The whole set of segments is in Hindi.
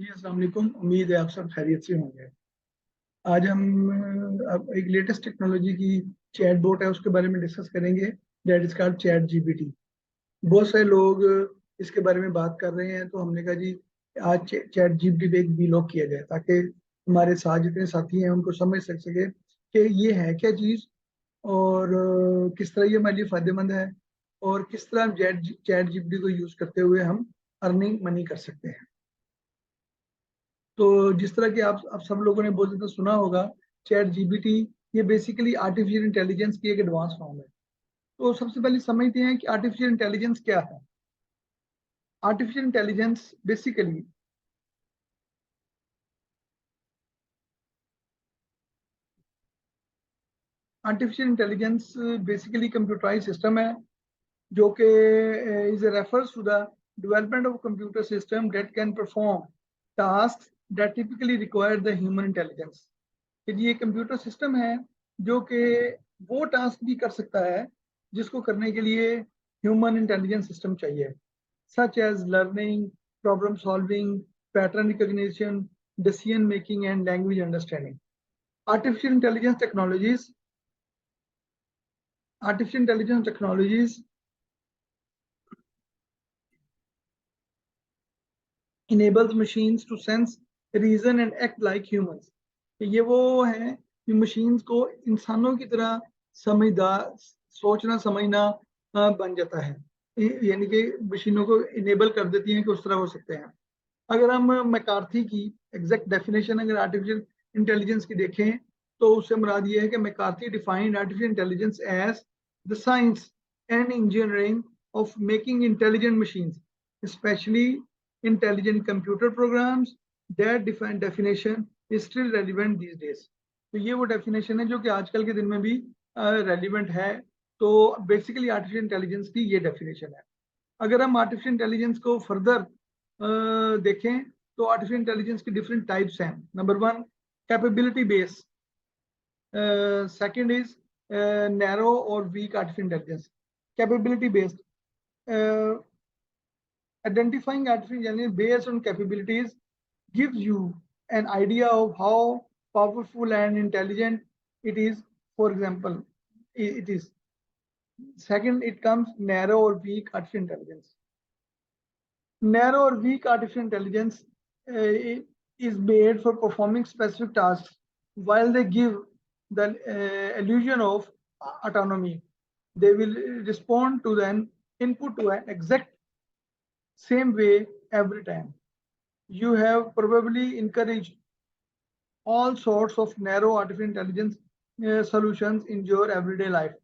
जी अस्सलाम वालेकुम। उम्मीद है आप सब खैरियत से होंगे। आज हम अब एक लेटेस्ट टेक्नोलॉजी की चैट बोट है उसके बारे में डिस्कस करेंगे। That is called chat GPT. बहुत सारे लोग इसके बारे में बात कर रहे हैं, तो हमने कहा जी आज चैट जीपीटी पे एक वीलॉग किया जाए ताकि हमारे साथ जितने साथी हैं उनको समझ सके कि ये है क्या चीज़, और किस तरह ये हमारे लिए फायदेमंद है, और किस तरह हम चैट जीपीटी को यूज़ करते हुए हम अर्निंग मनी कर सकते हैं। तो जिस तरह की आप सब लोगों ने बहुत ज़्यादा सुना होगा, चैट जीपीटी ये बेसिकली आर्टिफिशियल इंटेलिजेंस की एक एडवांस फॉर्म है। तो सबसे पहले समझते हैं कि आर्टिफिशियल इंटेलिजेंस क्या है। Artificial intelligence basically artificial intelligence basically computerize system है जो कि is refers to the development of computer system that can perform task that typically require the human intelligence. कि ये कंप्यूटर सिस्टम है जो कि वो टास्क भी कर सकता है जिसको करने के लिए ह्यूमन इंटेलिजेंस सिस्टम चाहिए, such as learning, problem solving, pattern recognition, decision making and language understanding. Artificial intelligence technologies artificial intelligence technologies enables machines to sense, reason and act like humans। ये वो है कि मशीन्स को इंसानों की तरह समझदार, सोचना समझना बन जाता है। यानी कि मशीनों को इनेबल कर देती हैं कि उस तरह हो सकते हैं। अगर हम मैकार्थी की एग्जैक्ट डेफिनेशन अगर आर्टिफिशियल इंटेलिजेंस की देखें तो उससे मुराद ये है कि McCarthy defined artificial intelligence as the science and engineering of making intelligent machines specially intelligent computer programs. That define definition is still relevant these days. तो ये वो डेफिनेशन है जो कि आजकल के दिन में भी रेलिवेंट है। तो बेसिकली आर्टिफिशियल इंटेलिजेंस की ये डेफिनेशन है। अगर हम आर्टिफिशियल इंटेलिजेंस को फर्दर देखें तो आर्टिफिशियल इंटेलिजेंस की डिफरेंट टाइप्स हैं। Number one, capability base. Second is narrow और weak artificial intelligence. Capability based, identifying artificial intelligence based on capabilities gives you an idea of how powerful and intelligent it is. For example, it is. Second, it comes narrow or weak artificial intelligence. Narrow or weak artificial intelligence is made for performing specific tasks while they give the illusion of autonomy. They will respond to an input to an exact same way every time. You have probably encouraged all sorts of narrow artificial intelligence solutions in your everyday life.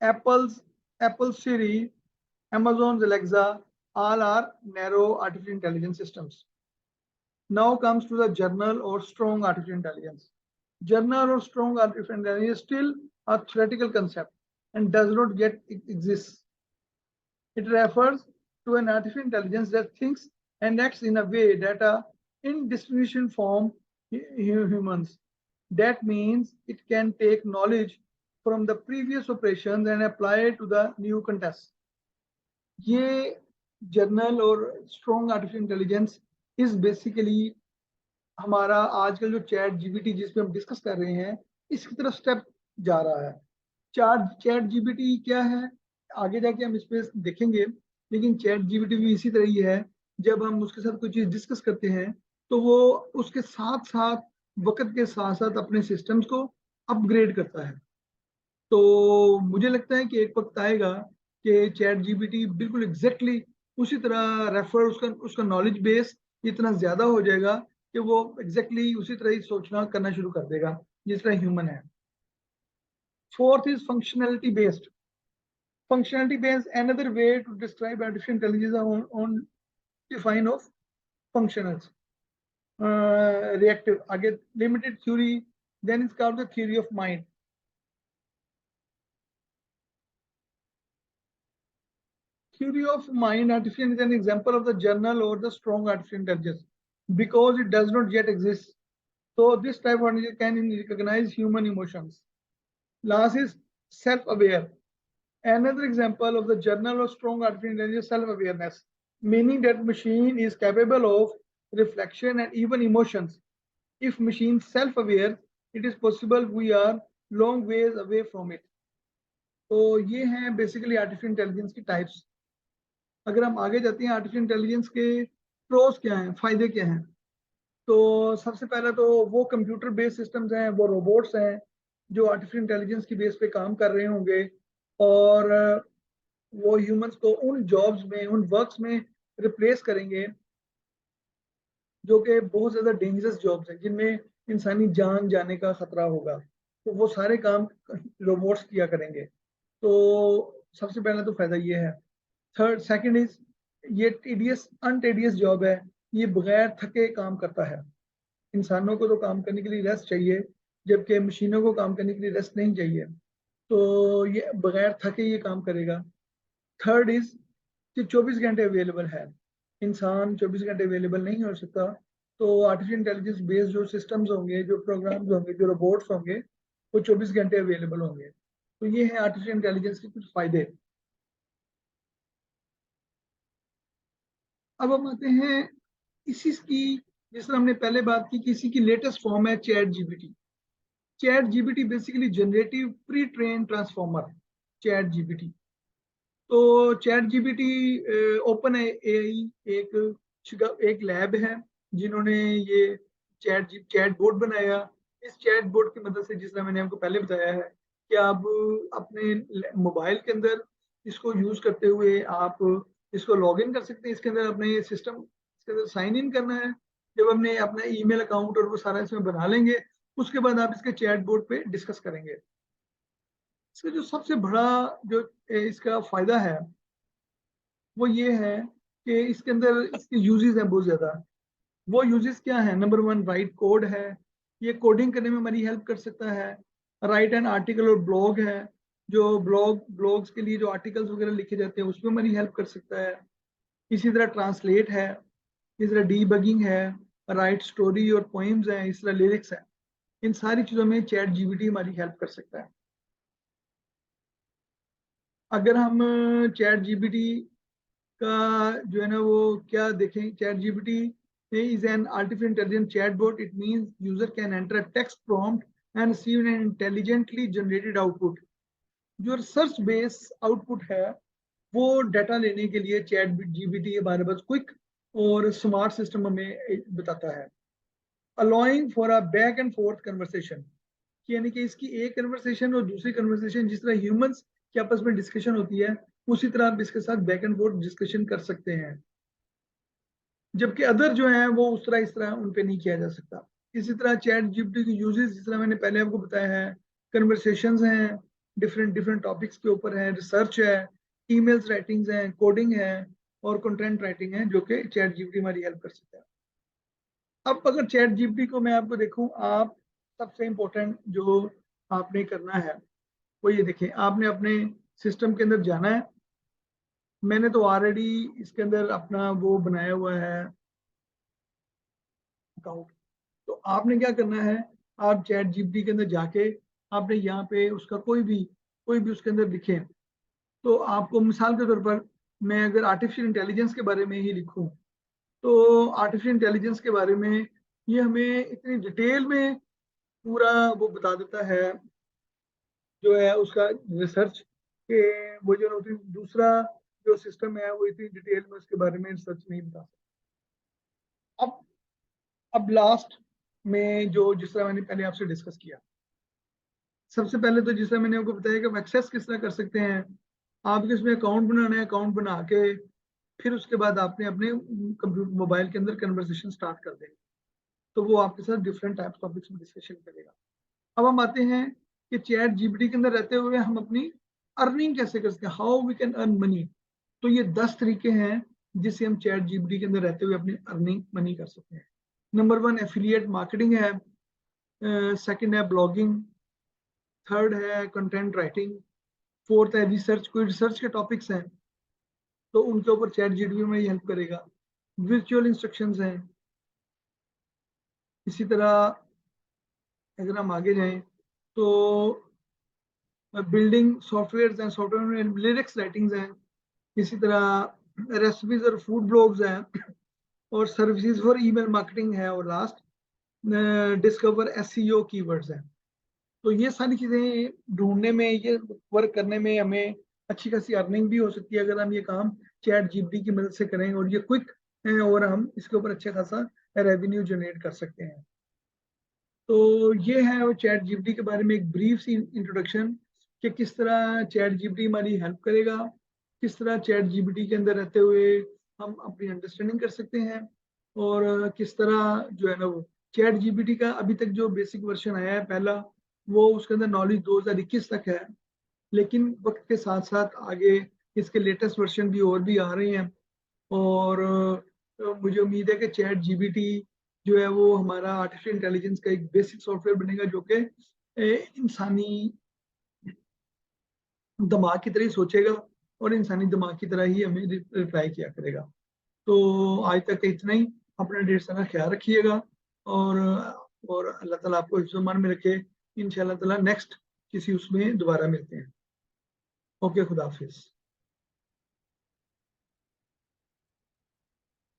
Apple Siri, Amazon's Alexa, all are narrow artificial intelligence systems. Now comes to the general or strong artificial intelligence. General or strong artificial intelligence is still a theoretical concept and does not yet exist. It refers to an artificial intelligence that thinks and acts in a way that are in distribution from humans. That means it can take knowledge from the previous operations and apply it to the new context. ये जनरल और strong artificial intelligence is basically हमारा आजकल जो चैट जीपीटी जिसपे हम डिस्कस कर रहे हैं इसकी तरफ स्टेप जा रहा है। चैट जीपीटी क्या है आगे जाके हम इस पे देखेंगे, लेकिन चैट जीपीटी भी इसी तरह ही है। जब हम उसके साथ कोई चीज डिस्कस करते हैं तो वो उसके साथ साथ वक्त के साथ साथ अपने सिस्टम्स को अपग्रेड करता है। तो मुझे लगता है कि एक वक्त आएगा कि चैट जीपीटी बिल्कुल एग्जैक्टली उसी तरह रेफर उसका उसका नॉलेज बेस इतना ज्यादा हो जाएगा कि वो एग्जैक्टली उसी तरह ही सोचना करना शुरू कर देगा जिस तरह ह्यूमन है। Fourth is functionality based. Functionality based, another way to describe artificial intelligence on define of functionals. Reactive, again, limited theory, then it's called the theory of mind. Theory of mind, artificial is an example of the general or the strong artificial intelligence because it does not yet exist. So this type of intelligence can recognize human emotions. Last is self-aware. Another example of the general or strong artificial intelligence is self-awareness, meaning that machine is capable of reflection, and even emotions. If machine self-aware, it is possible we are long ways away from it. तो ये हैं बेसिकली आर्टिफिशियल इंटेलिजेंस की टाइप्स। अगर हम आगे जाते हैं, आर्टिफिशियल इंटेलिजेंस के प्रोस क्या हैं, फायदे क्या हैं, तो सबसे पहले तो वो कंप्यूटर बेस्ड सिस्टम्स हैं, वो रोबोट्स हैं जो आर्टिफिशियल इंटेलिजेंस की बेस पे काम कर रहे होंगे, और वो ह्यूमंस को उन जॉब्स में, उन वर्क्स में रिप्लेस करेंगे जो कि बहुत ज़्यादा डेंजरस जॉब्स हैं, जिनमें इंसानी जान जाने का खतरा होगा, तो वो सारे काम रोबोट्स किया करेंगे। तो सबसे पहला तो फायदा ये है। सेकंड इज, ये टीडियस अनटेडियस जॉब है, ये बगैर थके काम करता है। इंसानों को तो काम करने के लिए रेस्ट चाहिए, जबकि मशीनों को काम करने के लिए रेस्ट नहीं चाहिए, तो ये बगैर थके ये काम करेगा। थर्ड इज कि 24 घंटे अवेलेबल है, इंसान 24 घंटे अवेलेबल नहीं हो सकता, तो आर्टिफिशियल इंटेलिजेंस बेस्ड जो सिस्टम्स होंगे, जो प्रोग्राम्स होंगे, जो रोबोट्स होंगे, वो 24 घंटे अवेलेबल होंगे। तो ये है आर्टिफिशियल इंटेलिजेंस के कुछ फायदे। अब हम आते हैं इसी की, जिस तरह हमने पहले बात की कि इसी की लेटेस्ट फॉर्म है chat GPT. Chat GPT basically generative pre train transformer, chat GPT. तो चैट जीपीटी ओपन एआई एक लैब है जिन्होंने ये चैट बोर्ड बनाया। इस चैट बोर्ड की मदद से, जिस तरह मैंने आपको पहले बताया है, कि आप अपने मोबाइल के अंदर इसको यूज करते हुए आप इसको लॉग इन कर सकते हैं। इसके अंदर अपने ये सिस्टम, इसके अंदर साइन इन करना है। जब हमने अपना ईमेल अकाउंट और वो सारा इसमें बना लेंगे, उसके बाद आप इसके चैट बोर्ड पे डिस्कस करेंगे। इसका जो सबसे बड़ा जो इसका फायदा है वो ये है कि इसके अंदर इसके यूजेस हैं बहुत ज्यादा। वो यूजेस क्या है? नंबर वन, राइट कोड है, ये कोडिंग करने में हमारी हेल्प कर सकता है। राइट एन आर्टिकल और ब्लॉग है, जो ब्लॉग्स के लिए जो आर्टिकल्स वगैरह लिखे जाते हैं उसमें हमारी हेल्प कर सकता है। इसी तरह ट्रांसलेट है, इस तरह डीबगिंग है, राइट स्टोरी और पोइम्स हैं, इस तरह लिरिक्स है। इन सारी चीजों में चैट जीपीटी हमारी हेल्प कर सकता है। अगर हम चैट जीपीटी का जो है ना वो क्या देखें, chat GPT is an artificial intelligence chatbot. It means user can enter a text prompt and receive an intelligently generated output. जो सर्च बेस आउटपुट है वो डाटा लेने के लिए चैट जीपीटी हमारे पास क्विक और स्मार्ट सिस्टम हमें बताता है। Allowing for a back and fourth conversation, यानी कि इसकी एक कन्वर्सेशन और दूसरी कन्वर्सेशन, जिस तरह ह्यूमंस के आपस में डिस्कशन होती है, उसी तरह आप इसके साथ बैक एंड फोर्थ डिस्कशन कर सकते हैं, जबकि अदर जो है वो उस तरह इस तरह उन पे नहीं किया जा सकता। इसी तरह चैट जीपीटी के यूजेस, जिस तरह मैंने पहले आपको बताया है, कन्वर्सेशंस हैं, डिफरेंट डिफरेंट टॉपिक्स के ऊपर है, रिसर्च है, ईमेल्स राइटिंग्स हैं, कोडिंग है और कंटेंट राइटिंग है, जो कि चैट जीपीटी हमारी हेल्प कर सकता है। अब अगर चैट जीपीटी को मैं आपको देखूं, आप सबसे इम्पोर्टेंट जो आपने करना है वो ये देखें, आपने अपने सिस्टम के अंदर जाना है। मैंने तो ऑलरेडी इसके अंदर अपना वो बनाया हुआ है अकाउंट। तो आपने क्या करना है, आप चैट जीपीटी के अंदर जाके आपने यहाँ पे उसका कोई भी उसके अंदर लिखे, तो आपको मिसाल के तौर पर मैं अगर आर्टिफिशियल इंटेलिजेंस के बारे में ही लिखूं, तो आर्टिफिशियल इंटेलिजेंस के बारे में ये हमें इतनी डिटेल में पूरा वो बता देता है, जो है उसका रिसर्च के, वो जो दूसरा जो सिस्टम है वो इतनी डिटेल में उसके बारे में रिसर्च नहीं बता सकता। अब लास्ट में जो, जिस तरह मैंने पहले आपसे डिस्कस किया, सबसे पहले तो जिस तरह मैंने आपको बताया कि हम एक्सेस किस तरह कर सकते हैं। आपके इसमें अकाउंट बनाना है, अकाउंट बना के फिर उसके बाद आपने अपने कंप्यूटर मोबाइल के अंदर कन्वर्सेशन स्टार्ट कर देंगे, तो वो आपके साथ डिफरेंट टाइप टॉपिक्स में डिस्कशन करेगा। अब हम आते हैं कि चैट जीपीटी के अंदर रहते हुए हम अपनी अर्निंग कैसे कर सकते हैं, how we can earn money. तो ये 10 तरीके हैं जिससे हम चैट जीपीटी के अंदर रहते हुए अपनी अर्निंग मनी कर सकते हैं। नंबर वन एफिलिएट मार्केटिंग है, सेकंड है ब्लॉगिंग, थर्ड है कंटेंट राइटिंग, फोर्थ है रिसर्च, कोई रिसर्च के टॉपिक्स हैं तो उनके ऊपर चैट जीपीटी में हेल्प करेगा। विजुअल इंस्ट्रक्शंस हैं। इसी तरह अगर हम आगे जाएं तो बिल्डिंग सॉफ्टवेयर हैं, सॉफ्टवेयर में लिरिक्स राइटिंग्स हैं। इसी तरह रेसिपीज और फूड ब्लॉग्स हैं, और सर्विसेज फॉर ईमेल मार्केटिंग है, और लास्ट डिस्कवर एसईओ कीवर्ड्स है। तो ये सारी चीजें ढूंढने में, ये वर्क करने में हमें अच्छी खासी अर्निंग भी हो सकती है अगर हम ये काम चैट जीपीटी की मदद से करें, और ये क्विक है और हम इसके ऊपर अच्छा खासा रेवेन्यू जनरेट कर सकते हैं। तो ये है वो चैट जीपीटी के बारे में एक ब्रीफ सी इंट्रोडक्शन कि किस तरह चैट जीपीटी हमारी हेल्प करेगा, किस तरह चैट जीपीटी के अंदर रहते हुए हम अपनी अंडरस्टैंडिंग कर सकते हैं, और किस तरह जो है ना वो चैट जीपीटी का अभी तक जो बेसिक वर्जन आया है पहला, वो उसके अंदर नॉलेज 2021 तक है, लेकिन वक्त के साथ साथ आगे इसके लेटेस्ट वर्जन भी और भी आ रहे हैं। और मुझे उम्मीद है कि चैट जीपीटी जो है वो हमारा आर्टिफिशियल इंटेलिजेंस का एक बेसिक सॉफ्टवेयर बनेगा, जो कि इंसानी दिमाग की तरह ही सोचेगा और इंसानी दिमाग की तरह ही हमें रिप्लाई किया करेगा। तो आज तक के इतना ही। अपना ढेर सारा ख्याल रखिएगा, और अल्लाह ताला आपको हिफ्ज़-ओ-मान में रखे। इंशाअल्लाह ताला नेक्स्ट किसी उसमें दोबारा मिलते हैं। ओके, खुदा हाफिज़।